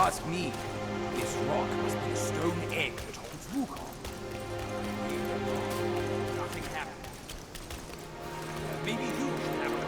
ask me, this rock must be the stone egg that holds Wukong. Nothing happened. Maybe you should have a look.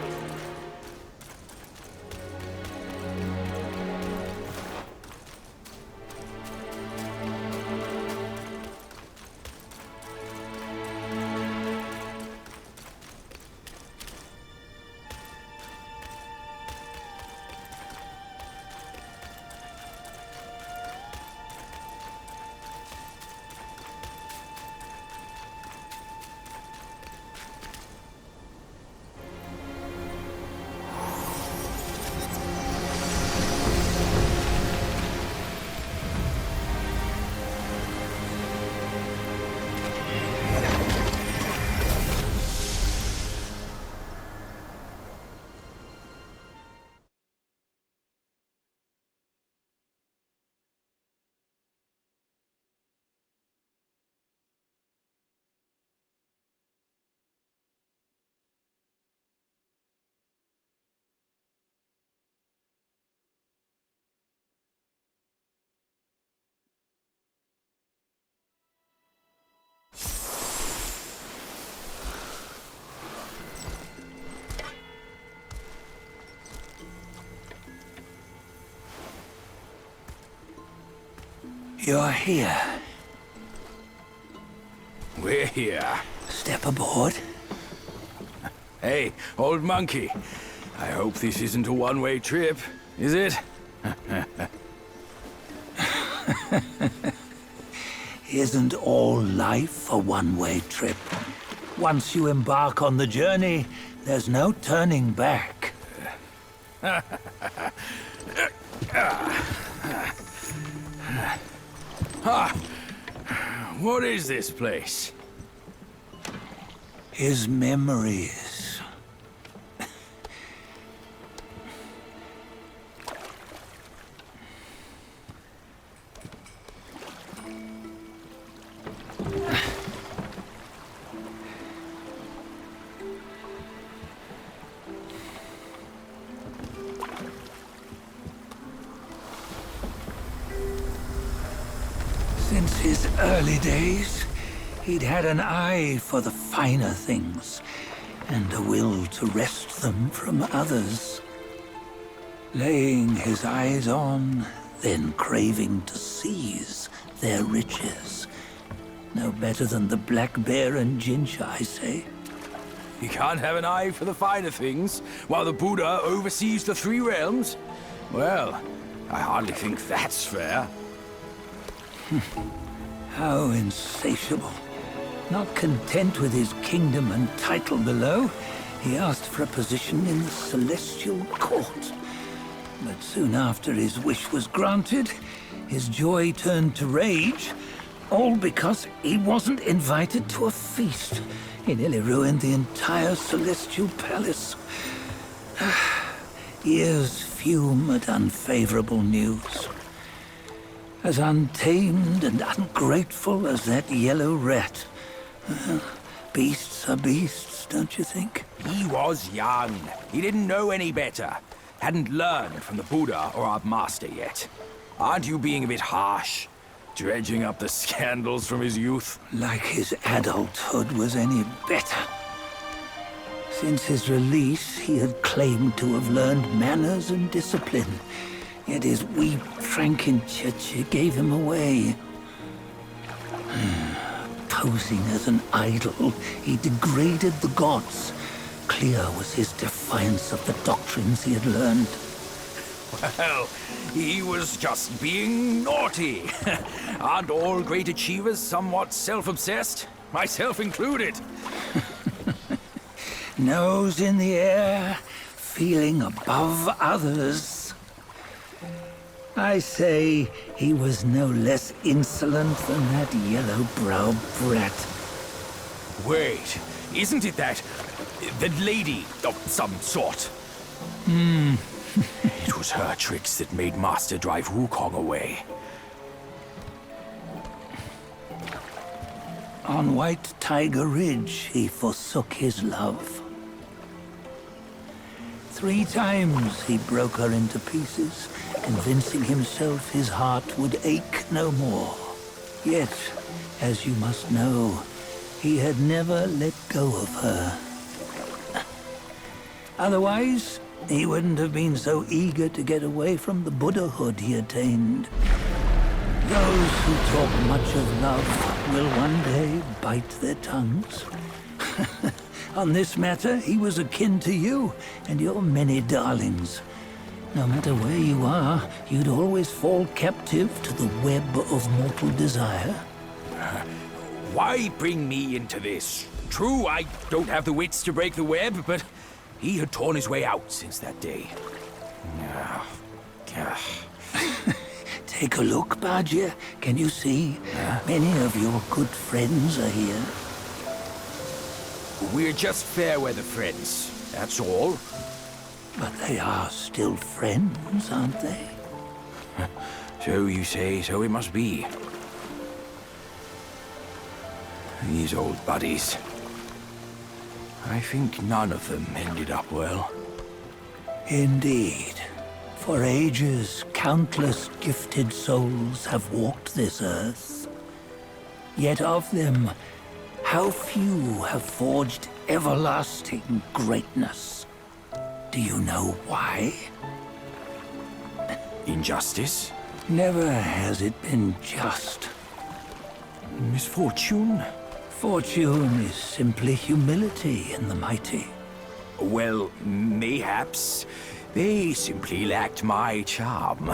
You're here. We're here. Step aboard. Hey, old monkey. I hope this isn't a one-way trip, is it? Isn't all life a one-way trip? Once you embark on the journey, there's no turning back. What is this place? His memories. Since his early days, he'd had an eye for the finer things, and a will to wrest them from others. Laying his eyes on, then craving to seize their riches. No better than the black bear and Jincha, I say. You can't have an eye for the finer things, while the Buddha oversees the three realms? Well, I hardly think that's fair. How insatiable. Not content with his kingdom and title below, he asked for a position in the Celestial Court. But soon after his wish was granted, his joy turned to rage, all because he wasn't invited to a feast. He nearly ruined the entire Celestial Palace. Ears fume at unfavorable news. As untamed and ungrateful as that yellow rat. Beasts are beasts, don't you think? He was young. He didn't know any better. Hadn't learned from the Buddha or our master yet. Aren't you being a bit harsh? Dredging up the scandals from his youth? Like his adulthood was any better. Since his release, he had claimed to have learned manners and discipline. Yet his weak Frankenchurch gave him away. Posing as an idol, he degraded the gods. Clear was his defiance of the doctrines he had learned. Well, he was just being naughty. Aren't all great achievers somewhat self-obsessed? Myself included. Nose in the air, feeling above others. I say he was no less insolent than that yellow-browed brat. Wait, isn't it that lady of some sort? It was her tricks that made Master drive Wukong away. On White Tiger Ridge, he forsook his love. 3 times he broke her into pieces, convincing himself his heart would ache no more. Yet, as you must know, he had never let go of her. Otherwise, he wouldn't have been so eager to get away from the Buddhahood he attained. Those who talk much of love will one day bite their tongues. On this matter, he was akin to you and your many darlings. No matter where you are, you'd always fall captive to the web of mortal desire. Why bring me into this? True, I don't have the wits to break the web, but he had torn his way out since that day. Take a look, Bajia. Can you see? Many of your good friends are here. We're just fair weather friends, that's all. But they are still friends, aren't they? So you say, so it must be. These old buddies. I think none of them ended up well. Indeed. For ages, countless gifted souls have walked this earth. Yet of them, how few have forged everlasting greatness? Do you know why? Injustice? Never has it been just. Misfortune? Fortune is simply humility in the mighty. Well, mayhaps. They simply lacked my charm.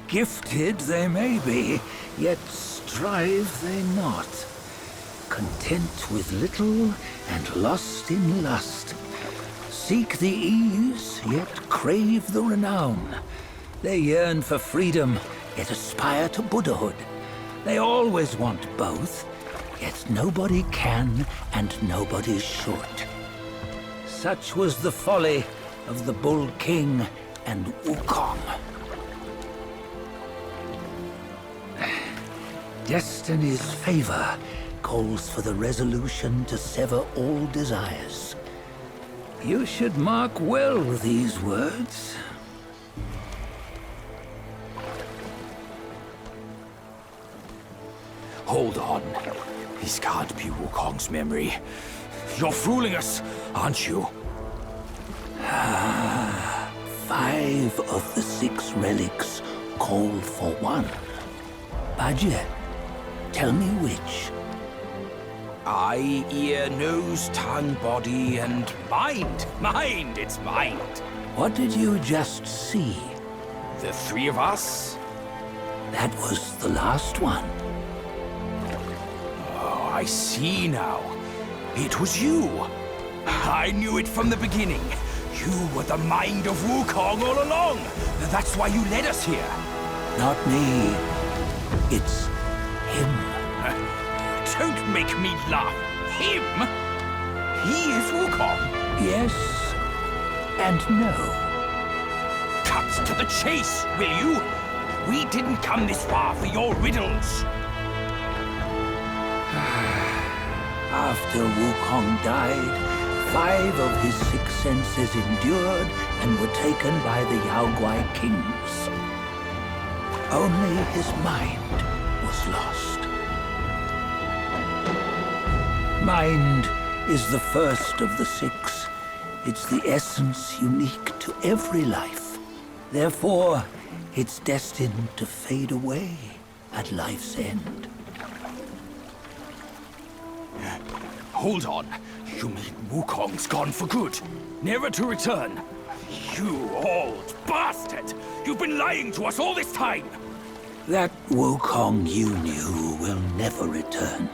Gifted they may be, yet strive they not. Content with little and lost in lust. Seek the ease, yet crave the renown. They yearn for freedom, yet aspire to Buddhahood. They always want both, yet nobody can and nobody should. Such was the folly of the Bull King and Wukong. Destiny's favor calls for the resolution to sever all desires. You should mark well these words. Hold on. This can't be Wukong's memory. You're fooling us, aren't you? 5 of the 6 relics call for one. Bajie, tell me which. Eye, ear, nose, tongue, body, and mind. Mind, it's mind. What did you just see? The 3 of us? That was the last one. Oh, I see now. It was you. I knew it from the beginning. You were the mind of Wukong all along. That's why you led us here. Not me. It's him. Don't make me laugh. Him? He is Wukong. Yes and no. Cut to the chase, will you? We didn't come this far for your riddles. After Wukong died, 5 of his 6 senses endured and were taken by the Yaoguai kings. Only his mind was lost. Mind is the first of the 6. It's the essence unique to every life. Therefore, it's destined to fade away at life's end. Hold on. You mean Wukong's gone for good? Never to return? You old bastard! You've been lying to us all this time! That Wukong you knew will never return.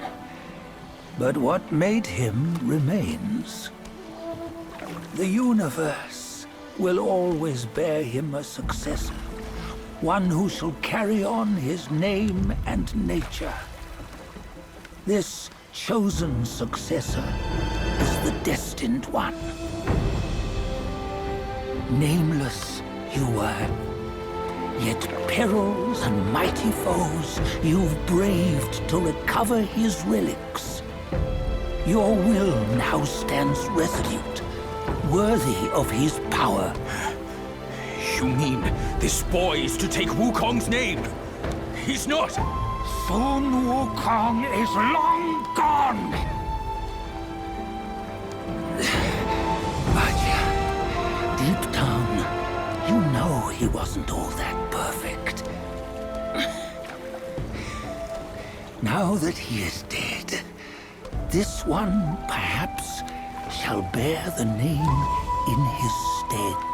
But what made him remains. The universe will always bear him a successor. One who shall carry on his name and nature. This chosen successor is the destined one. Nameless you were, yet perils and mighty foes you've braved to recover his relics. Your will now stands resolute, worthy of his power. You mean this boy is to take Wukong's name? He's not! Sun Wukong is long gone! Raja, deep down, you know he wasn't all that perfect. Now that he is dead, this one, perhaps, shall bear the name in his stead.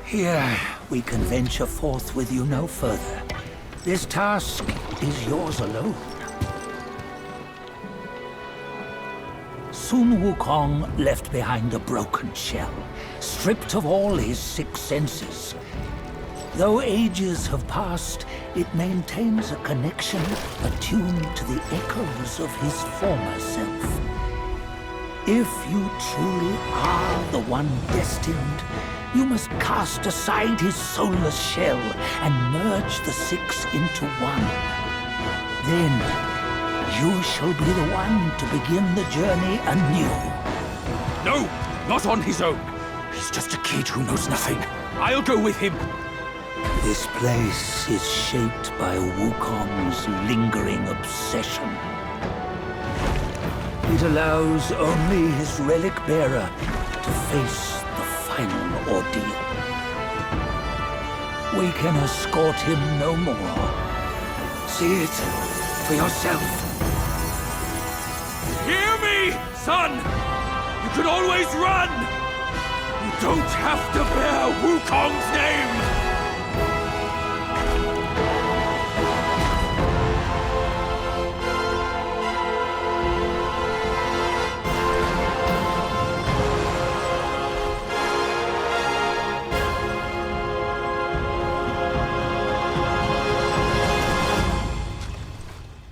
Here, we can venture forth with you no further. This task is yours alone. Sun Wukong left behind a broken shell, stripped of all his 6 senses. Though ages have passed, it maintains a connection attuned to the echoes of his former self. If you truly are the one destined, you must cast aside his soulless shell and merge the 6 into one. Then, you shall be the one to begin the journey anew. No! Not on his own! He's just a kid who knows nothing. I'll go with him! This place is shaped by Wukong's lingering obsession. It allows only his relic bearer to face the final ordeal. We can escort him no more. See it for yourself. Hear me, son! You can always run! You don't have to bear Wukong's name!